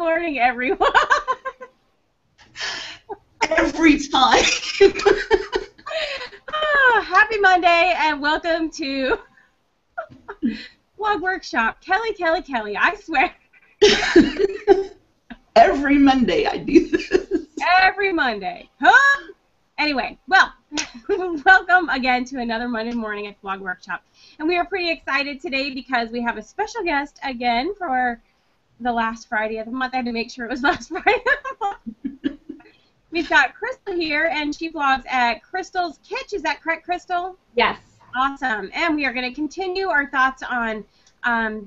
morning, everyone. Every time. Happy Monday, and welcome to Blog Workshop. Kelly, I swear. Every Monday I do this. Every Monday. Huh? Anyway, well, welcome again to another Monday morning at Blog Workshop. And we are pretty excited today because we have a special guest again for the last Friday of the month. I had to make sure it was last Friday of the month. We've got Krystal here, and she blogs at Krystal's Kitsch. Is that correct, Krystal? Yes. Awesome. And we are going to continue our thoughts on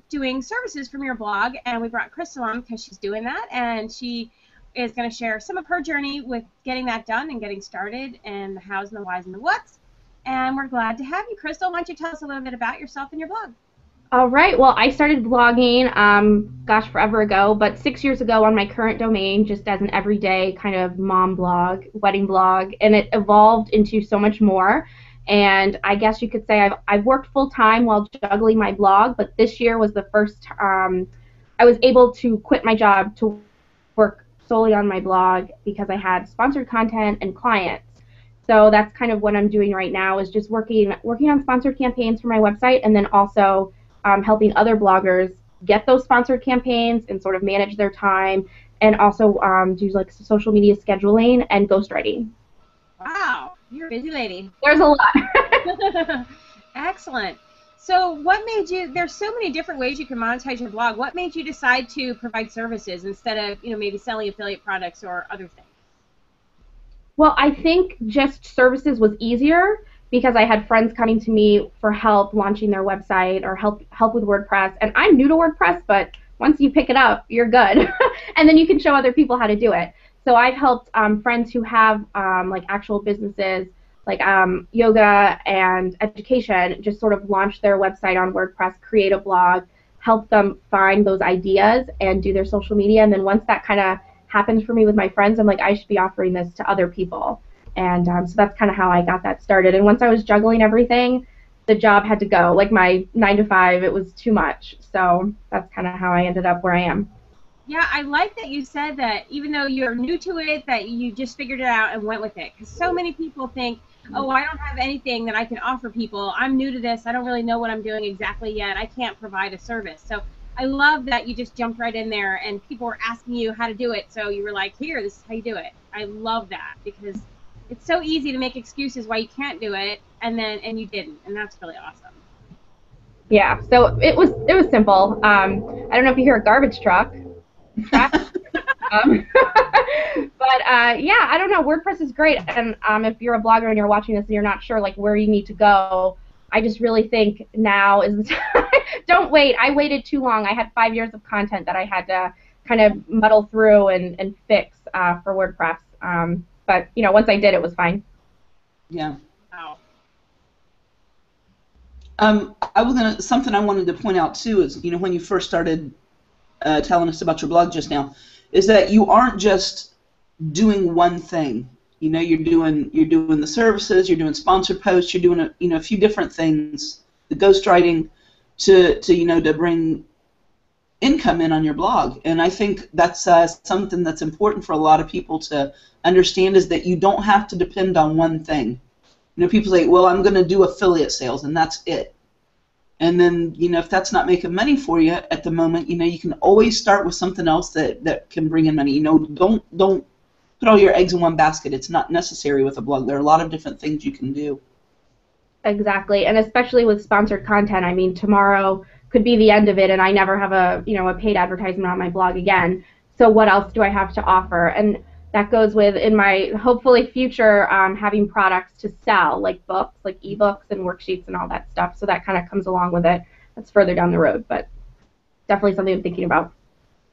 doing services from your blog. And we brought Krystal on because she's doing that, and she is going to share some of her journey with getting that done and getting started, and the hows and the whys and the whats. And we're glad to have you, Krystal. Why don't you tell us a little bit about yourself and your blog? All right. Well, I started blogging, gosh, forever ago, but 6 years ago on my current domain, just as an everyday kind of mom blog, wedding blog, and it evolved into so much more. And I guess you could say I've worked full-time while juggling my blog, but this year was the first I was able to quit my job to work solely on my blog because I had sponsored content and clients. So that's kind of what I'm doing right now, is just working on sponsored campaigns for my website, and then also helping other bloggers get those sponsored campaigns and sort of manage their time, and also do like social media scheduling and ghostwriting. Wow, you're a busy lady. There's a lot. Excellent. So what made you, there's so many different ways you can monetize your blog. What made you decide to provide services instead of, maybe selling affiliate products or other things? Well, I think just services was easier because I had friends coming to me for help launching their website or help with WordPress. And I'm new to WordPress, but once you pick it up, you're good. And then you can show other people how to do it. So I've helped friends who have like actual businesses, like yoga and education, just sort of launch their website on WordPress, create a blog, help them find those ideas and do their social media. And then once that kind of happens for me with my friends, I'm like, I should be offering this to other people. And so that's kind of how I got that started. And once I was juggling everything, the job had to go. Like my 9 to 5, it was too much. So that's kind of how I ended up where I am. Yeah, I like that you said that even though you're new to it, that you just figured it out and went with it. Because so many people think, oh, I don't have anything that I can offer people. I'm new to this. I don't really know what I'm doing exactly yet. I can't provide a service. So I love that you just jumped right in there and people were asking you how to do it. So you were like, here, this is how you do it. I love that because it's so easy to make excuses why you can't do it, and you didn't, and that's really awesome. Yeah, so it was simple. I don't know if you hear a garbage truck. But yeah, I don't know. WordPress is great, and if you're a blogger and you're watching this and you're not sure like where you need to go, I just really think now is the time. Don't wait. I waited too long. I had 5 years of content that I had to kind of muddle through and fix for WordPress. But once I did, it was fine. Yeah. Wow. Something I wanted to point out too is, when you first started telling us about your blog just now, is that you aren't just doing one thing. You're doing the services, you're doing sponsored posts, you're doing a few different things, the ghostwriting to bring income in on your blog. And I think that's something that's important for a lot of people to understand, is that you don't have to depend on one thing. People say, well, I'm going to do affiliate sales and that's it. And then, if that's not making money for you at the moment, you can always start with something else that can bring in money. Don't put all your eggs in one basket. It's not necessary with a blog. There are a lot of different things you can do. Exactly, and especially with sponsored content. I mean, tomorrow could be the end of it, and I never have a paid advertisement on my blog again. So what else do I have to offer? And that goes with, in my hopefully future, having products to sell, like books, like ebooks and worksheets and all that stuff. So that kind of comes along with it. That's further down the road, but definitely something I'm thinking about.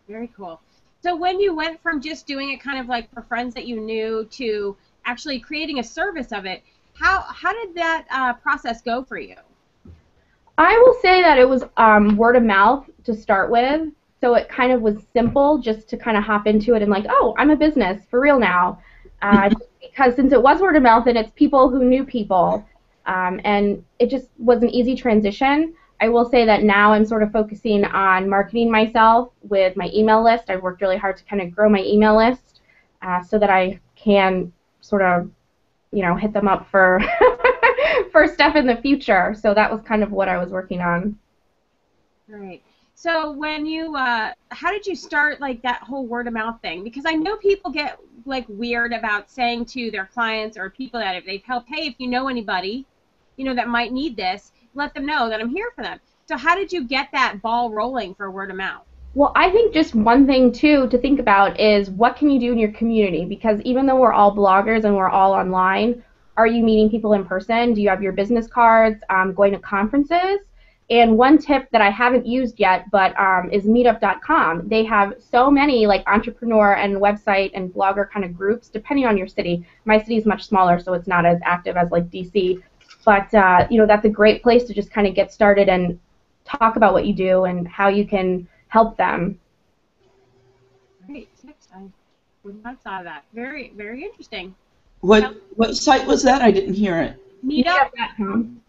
Very cool. So when you went from just doing it kind of like for friends that you knew to actually creating a service of it, how did that process go for you? I will say that it was word of mouth to start with. So it kind of was simple just to kind of hop into it and like, oh, I'm a business for real now. Because since it was word of mouth and it's people who knew people, and it just was an easy transition. I will say that now I'm sort of focusing on marketing myself with my email list. I've worked really hard to kind of grow my email list so that I can sort of, hit them up for for stuff in the future. So that was kind of what I was working on. Right. So when you, how did you start like that whole word of mouth thing? Because I know people get like weird about saying to their clients or people that if they've helped, hey, if you know anybody, that might need this, let them know that I'm here for them. So how did you get that ball rolling for word of mouth? Well, I think just one thing, too, to think about is what can you do in your community? Because even though we're all bloggers and we're all online, are you meeting people in person? Do you have your business cards, going to conferences? And one tip that I haven't used yet, but is meetup.com. They have so many like entrepreneur and website and blogger kind of groups, depending on your city. My city is much smaller, so it's not as active as like DC. But that's a great place to just kind of get started and talk about what you do and how you can help them. Great tips. I would not have thought of that. Very, very interesting. What site was that? I didn't hear it. Meetup.com.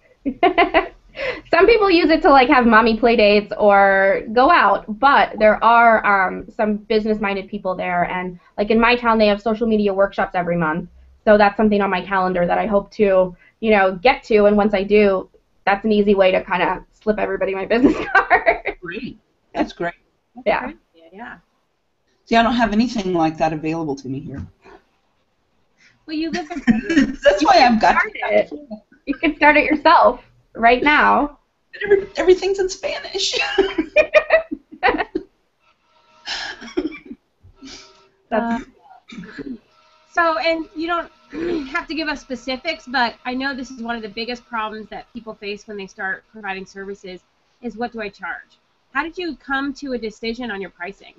Some people use it to like have mommy play dates or go out, but there are some business-minded people there, and like in my town they have social media workshops every month. So that's something on my calendar that I hope to, get to, and once I do, that's an easy way to kind of slip everybody my business card. Great. That's great. Yeah. Yeah. See, I don't have anything like that available to me here. Well, you live in That's why I've got it. You can start it yourself right now. Everything's in Spanish. So, and you don't have to give us specifics, but I know this is one of the biggest problems that people face when they start providing services is what do I charge? How did you come to a decision on your pricing?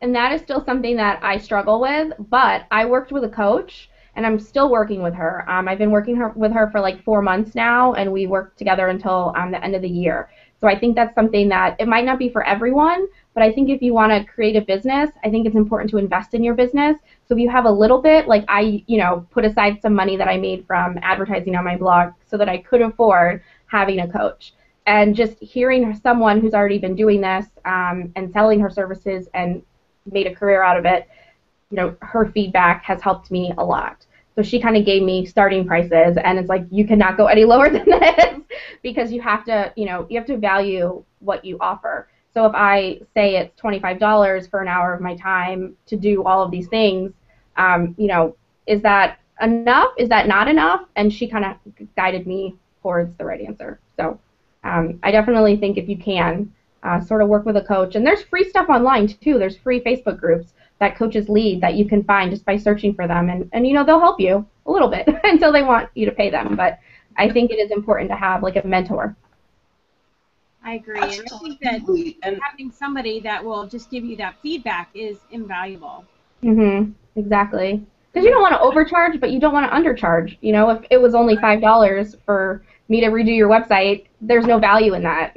And that is still something that I struggle with, but I worked with a coach, and I'm still working with her. I've been working with her for like 4 months now, and we worked together until the end of the year. So I think that's something that it might not be for everyone, but I think if you want to create a business, I think it's important to invest in your business. So if you have a little bit, like I, put aside some money that I made from advertising on my blog so that I could afford having a coach. And just hearing someone who's already been doing this and selling her services and made a career out of it, her feedback has helped me a lot. So she kind of gave me starting prices, and it's like you cannot go any lower than this because you have to, you have to value what you offer. So if I say it's $25 for an hour of my time to do all of these things, is that enough? Is that not enough? And she kind of guided me towards the right answer. So I definitely think if you can sort of work with a coach, and there's free stuff online too. There's free Facebook groups that coaches lead that you can find just by searching for them, and they'll help you a little bit until they want you to pay them. But I think it is important to have like a mentor. I agree. And I think that having somebody that will just give you that feedback is invaluable. Exactly. Because you don't want to overcharge, but you don't want to undercharge. If it was only $5 for me to redo your website, there's no value in that.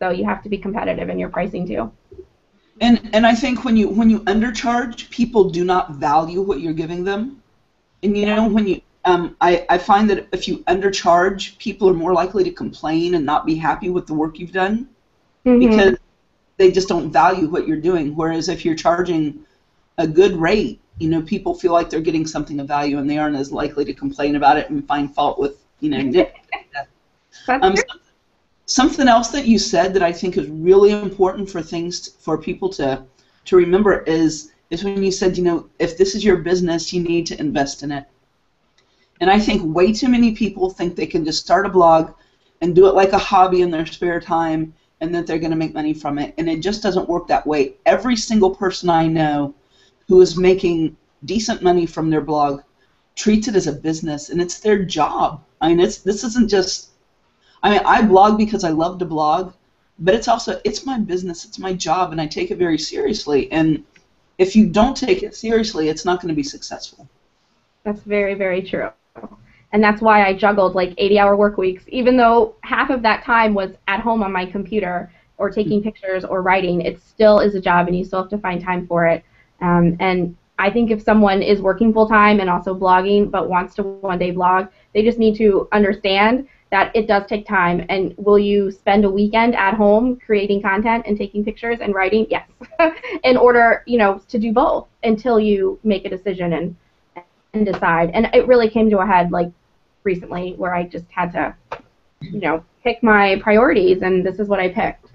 So you have to be competitive in your pricing too. And I think when you undercharge, people do not value what you're giving them. And when you I find that if you undercharge, people are more likely to complain and not be happy with the work you've done because they just don't value what you're doing. Whereas if you're charging a good rate, people feel like they're getting something of value and they aren't as likely to complain about it and find fault with Something else that you said that I think is really important for people to remember is when you said, if this is your business, you need to invest in it. And I think way too many people think they can just start a blog and do it like a hobby in their spare time and that they're going to make money from it. And it just doesn't work that way. Every single person I know who is making decent money from their blog treats it as a business, and it's their job. I mean, this isn't just... I blog because I love to blog, but it's my business, it's my job, and I take it very seriously. And if you don't take it seriously, it's not going to be successful. That's very, very true. And that's why I juggled like 80-hour work weeks, even though half of that time was at home on my computer or taking pictures or writing. It still is a job, and you still have to find time for it. And I think if someone is working full-time and also blogging but wants to one day blog, they just need to understand that it does take time. And will you spend a weekend at home creating content and taking pictures and writing? Yes. In order, to do both until you make a decision and decide. And it really came to a head like recently where I just had to, pick my priorities, and this is what I picked.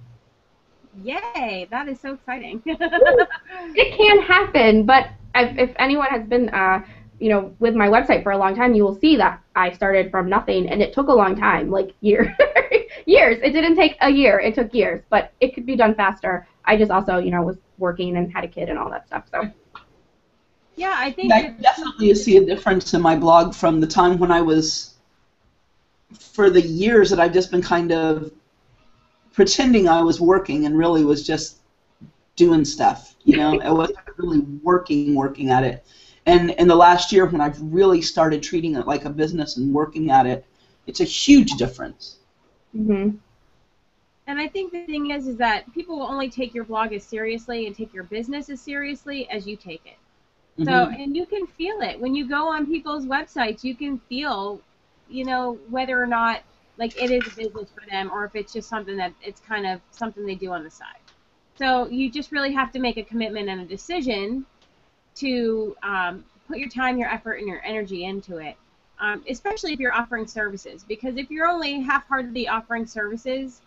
Yay! That is so exciting. It can happen, but if anyone has been, with my website for a long time, you will see that I started from nothing, and it took a long time, like years. It didn't take a year; it took years, but it could be done faster. I just also, was working and had a kid and all that stuff. So. Yeah, I think. I definitely see a difference in my blog from the time when I was, for the years that I've just been kind of pretending I was working and really was just doing stuff, I wasn't really working at it. And in the last year when I've really started treating it like a business and working at it, it's a huge difference. Mm-hmm. And I think the thing is that people will only take your blog as seriously and take your business as seriously as you take it. Mm-hmm. So, and you can feel it. When you go on people's websites, you can feel, whether or not like it is a business for them, or if it's just something that it's kind of something they do on the side. So you just really have to make a commitment and a decision to put your time, your effort, and your energy into it, especially if you're offering services. Because if you're only half-heartedly offering services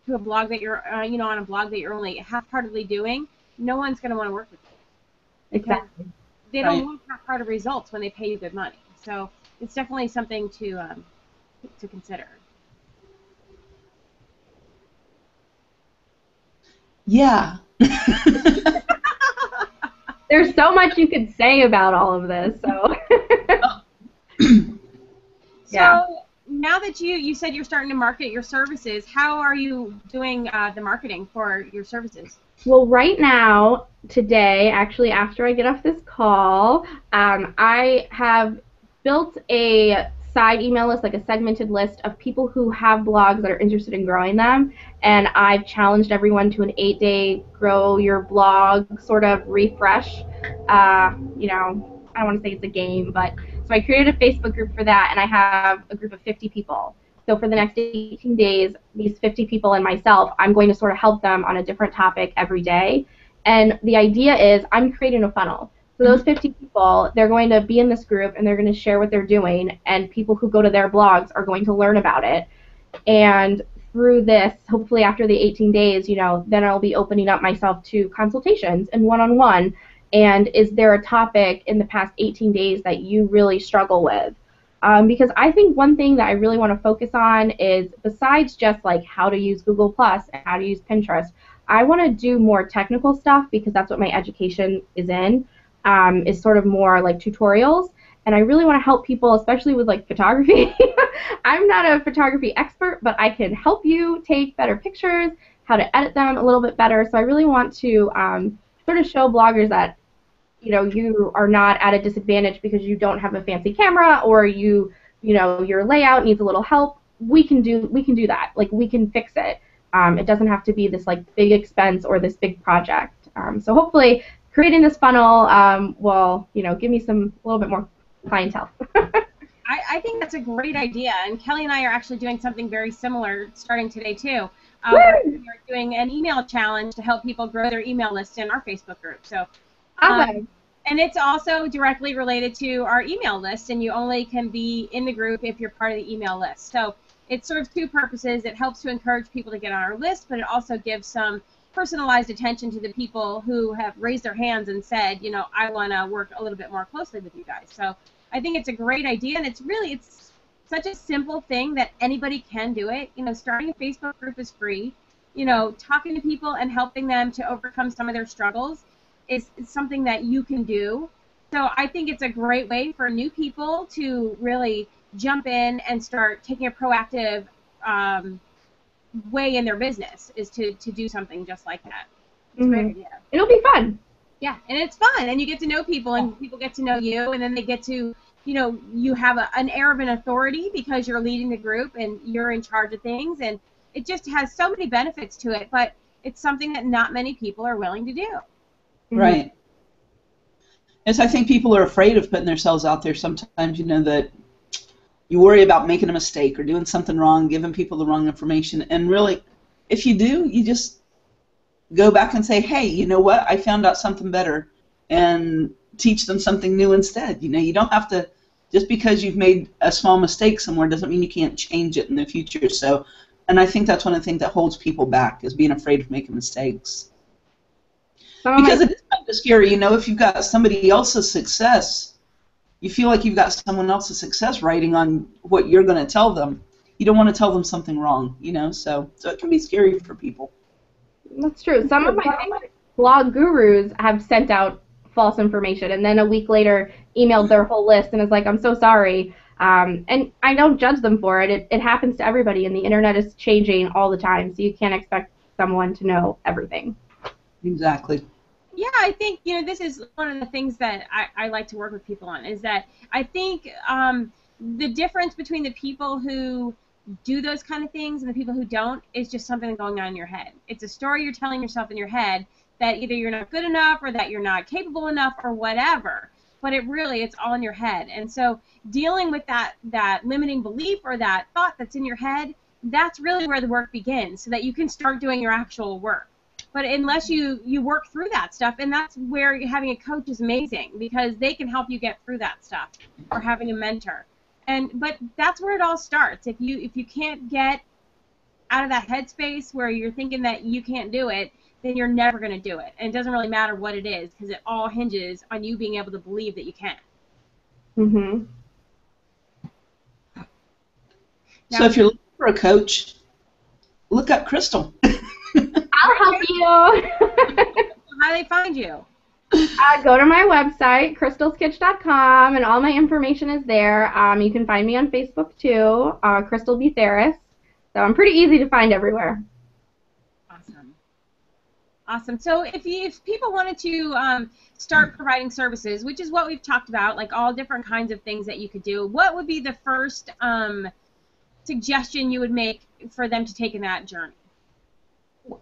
to a blog that you're, on a blog that you're only half-heartedly doing, no one's going to want to work with you. Exactly. They don't want half-hearted results when they pay you good money. So it's definitely something to consider. Yeah. There's so much you could say about all of this, so. Yeah. So now that you said you're starting to market your services, how are you doing the marketing for your services? Well, right now, today, actually after I get off this call, I have built a side email list, like a segmented list of people who have blogs that are interested in growing them, and I've challenged everyone to an 8-day grow your blog sort of refresh. I don't want to say it's a game, but so I created a Facebook group for that, and I have a group of 50 people. So for the next 18 days, these 50 people and myself, I'm going to sort of help them on a different topic every day. And the idea is I'm creating a funnel. So those 50 people, they're going to be in this group, and they're going to share what they're doing, and people who go to their blogs are going to learn about it. And through this, hopefully after the 18 days, then I'll be opening up myself to consultations and one-on-one. And is there a topic in the past 18 days that you really struggle with? Because I think one thing that I really want to focus on is, besides just like how to use Google Plus and how to use Pinterest, I want to do more technical stuff, because that's what my education is in, is sort of more like tutorials. And I really want to help people, especially with like photography. I'm not a photography expert, but I can help you take better pictures, how to edit them a little bit better. So I really want to sort of show bloggers that you are not at a disadvantage because you don't have a fancy camera, or your layout needs a little help. We can do that. Like, we can fix it. It doesn't have to be this like big expense or this big project. So hopefully creating this funnel will give me a little bit more clientele. I think that's a great idea, and Kelly and I are actually doing something very similar starting today too. We're doing an email challenge to help people grow their email list in our Facebook group. So. And it's also directly related to our email list, and you only can be in the group if you're part of the email list. So it serves two purposes. It helps to encourage people to get on our list, but it also gives some personalized attention to the people who have raised their hands and said, I want to work a little bit more closely with you guys. So I think it's a great idea, and it's such a simple thing that anybody can do it. Starting a Facebook group is free. Talking to people and helping them to overcome some of their struggles is something that you can do. So I think it's a great way for new people to really jump in and start taking a proactive way in their business, is to do something just like that. It's a great idea. It'll be fun. Yeah, and it's fun, and you get to know people, and people get to know you, and then they get to, you have an air of an authority because you're leading the group and you're in charge of things, and it just has so many benefits to it, but it's something that not many people are willing to do. Right. Yes, I think people are afraid of putting themselves out there sometimes, that you worry about making a mistake or doing something wrong, giving people the wrong information. And really, if you do, you just go back and say, hey, you know what? I found out something better, and teach them something new instead. You don't have to, just because you've made a small mistake somewhere doesn't mean you can't change it in the future. So, and I think that's one of the things that holds people back, is being afraid of making mistakes. Because it is kind of scary, if you've got somebody else's success, you feel like you've got someone else's success writing on what you're going to tell them. You don't want to tell them something wrong, so it can be scary for people. That's true. Some of my favorite blog gurus have sent out false information and then a week later emailed their whole list and is like, I'm so sorry. And I don't judge them for it. It happens to everybody, and the internet is changing all the time, so you can't expect someone to know everything. Exactly. Yeah, I think, this is one of the things that I like to work with people on, is that I think the difference between the people who do those kind of things and the people who don't is just something going on in your head. It's a story you're telling yourself in your head that either you're not good enough or that you're not capable enough or whatever. But it's all in your head. And so dealing with that limiting belief or that thought that's in your head, that's really where the work begins, so that you can start doing your actual work. But unless you work through that stuff, and that's where having a coach is amazing, because they can help you get through that stuff, or having a mentor. But that's where it all starts. If you can't get out of that headspace where you're thinking that you can't do it, then you're never going to do it. And it doesn't really matter what it is, because it all hinges on you being able to believe that you can. Mm-hmm. So if you're looking for a coach, look up Krystal. I'll help you. How do they find you? Go to my website, krystalskitsch.com, and all my information is there. You can find me on Facebook too, Krystal B. Theris. So I'm pretty easy to find everywhere. Awesome. So if people wanted to start providing services, which is what we've talked about, like all different kinds of things that you could do, what would be the first suggestion you would make for them to take in that journey?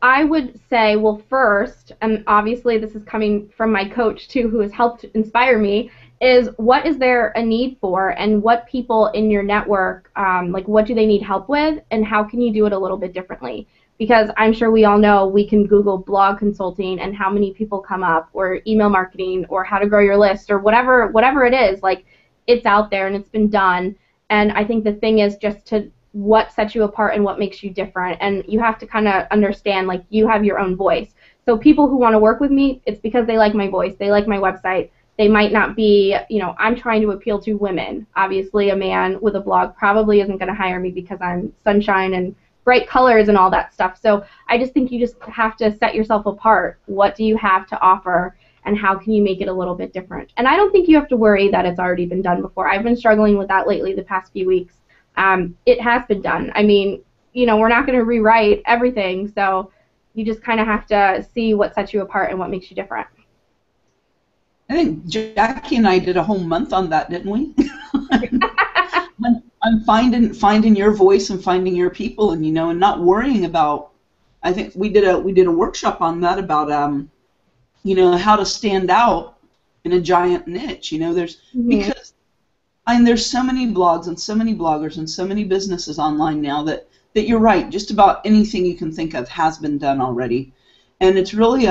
I would say, well, first, and obviously this is coming from my coach too, who has helped inspire me, is what is there a need for, and what people in your network, like what do they need help with, and how can you do it a little bit differently? Because I'm sure we all know we can Google blog consulting and how many people come up, or email marketing, or how to grow your list, or whatever it is, like it's out there and it's been done. And I think the thing is just to what sets you apart and what makes you different, and you have to kind of understand, like, you have your own voice. So people who want to work with me, it's because they like my voice, they like my website. They might not be, I'm trying to appeal to women. Obviously a man with a blog probably isn't going to hire me because I'm sunshine and bright colors and all that stuff. So I just think you just have to set yourself apart. What do you have to offer, and how can you make it a little bit different? And I don't think you have to worry that it's already been done before. I've been struggling with that lately the past few weeks. It has been done. I mean, we're not going to rewrite everything, so you just kind of have to see what sets you apart and what makes you different. I think Jackie and I did a whole month on that, didn't we? I'm finding your voice and finding your people, and and not worrying about. I think we did a workshop on that about how to stand out in a giant niche. There's because. And there's so many blogs and so many bloggers and so many businesses online now that you're right, just about anything you can think of has been done already. And it's really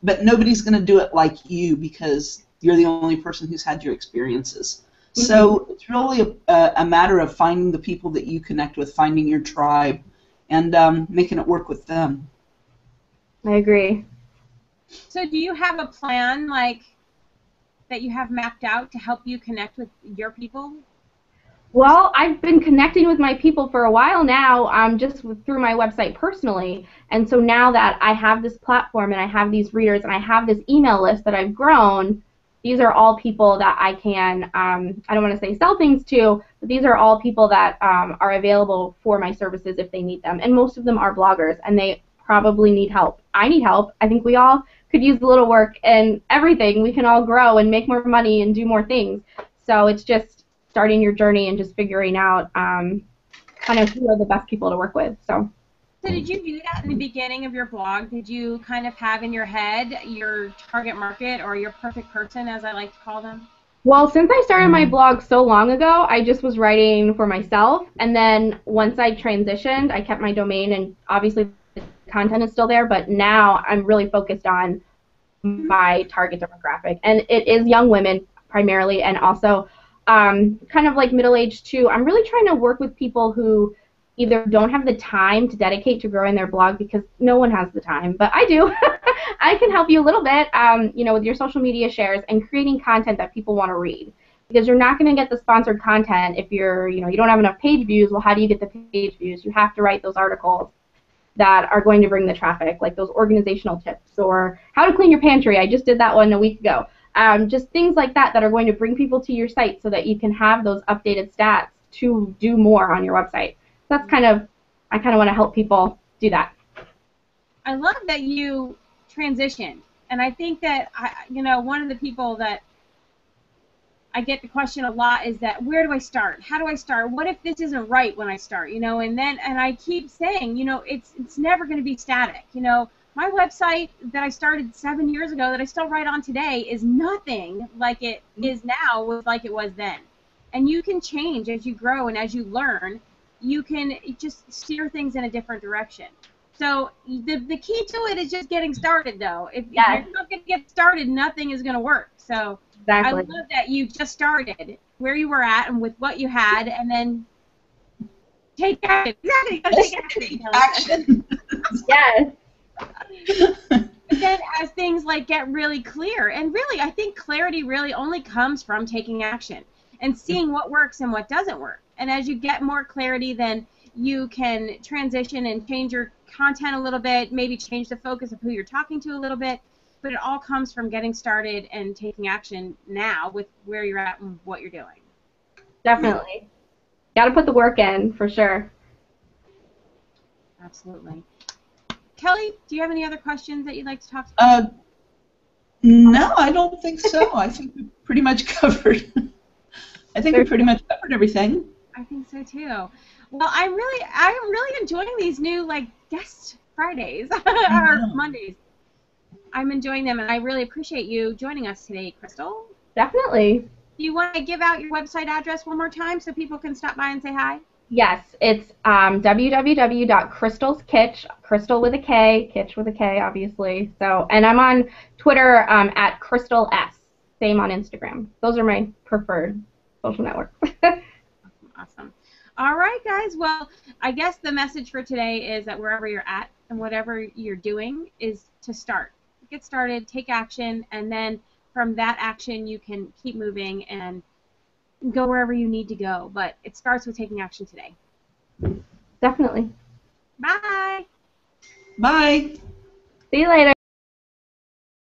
but nobody's going to do it like you, because you're the only person who's had your experiences. Mm-hmm. So it's really a matter of finding the people that you connect with, finding your tribe, and making it work with them. I agree. So do you have a plan, like, that you have mapped out to help you connect with your people? Well, I've been connecting with my people for a while now, just through my website personally. And so now that I have this platform and I have these readers and I have this email list that I've grown, these are all people that I can, I don't want to say sell things to, but these are all people that are available for my services if they need them. And most of them are bloggers, and they probably need help. I need help. I think we all could use a little work, and everything. We can all grow and make more money and do more things. So it's just starting your journey and just figuring out kind of who are the best people to work with. So did you do that in the beginning of your blog? Did you kind of have in your head your target market, or your perfect person, as I like to call them? Well, since I started my blog so long ago, I just was writing for myself, and then once I transitioned, I kept my domain, and obviously the content is still there, but now I'm really focused on my target demographic, and it is young women primarily, and also kind of like middle-aged too. I'm really trying to work with people who either don't have the time to dedicate to growing their blog, because no one has the time, but I do. I can help you a little bit, with your social media shares and creating content that people want to read, because you're not going to get the sponsored content if you don't have enough page views. Well, how do you get the page views? You have to write those articles that are going to bring the traffic, like those organizational tips or how to clean your pantry. I just did that one a week ago. Just things like that that are going to bring people to your site so that you can have those updated stats to do more on your website. That's I kind of want to help people do that. I love that you transitioned, and I think that one of the people that I get the question a lot is that, where do I start? How do I start? What if this isn't right when I start? And I keep saying, it's never going to be static. My website that I started 7 years ago that I still write on today is nothing like it is now was like it was then. And you can change as you grow and as you learn. You can just steer things in a different direction. So the key to it is just getting started, though. If you're not going to get started, nothing is going to work. So exactly. I love that you just started where you were at and with what you had, and then take action. Exactly. Take action. Yes. But then as things get really clear, and really I think clarity really only comes from taking action and seeing what works and what doesn't work. And as you get more clarity, then you can transition and change your content a little bit, maybe change the focus of who you're talking to a little bit, but it all comes from getting started and taking action now with where you're at and what you're doing. Definitely. Got to put the work in, for sure. Absolutely. Kelly, do you have any other questions that you'd like to talk about? No, I don't think so. I think we pretty much covered. I think we pretty much covered everything. I think so too. Well, I am really enjoying these new guest Fridays or Mondays. I'm enjoying them, and I really appreciate you joining us today, Krystal. Definitely. Do you want to give out your website address one more time so people can stop by and say hi? Yes, it's www.krystalskitsch, Krystal with a K, Kitsch with a K, obviously. So, and I'm on Twitter at Krystal S. Same on Instagram. Those are my preferred social networks. Awesome. All right, guys. Well, I guess the message for today is that wherever you're at and whatever you're doing is to start. Get started, take action, and then from that action you can keep moving and go wherever you need to go. But it starts with taking action today. Definitely. Bye. Bye. See you later.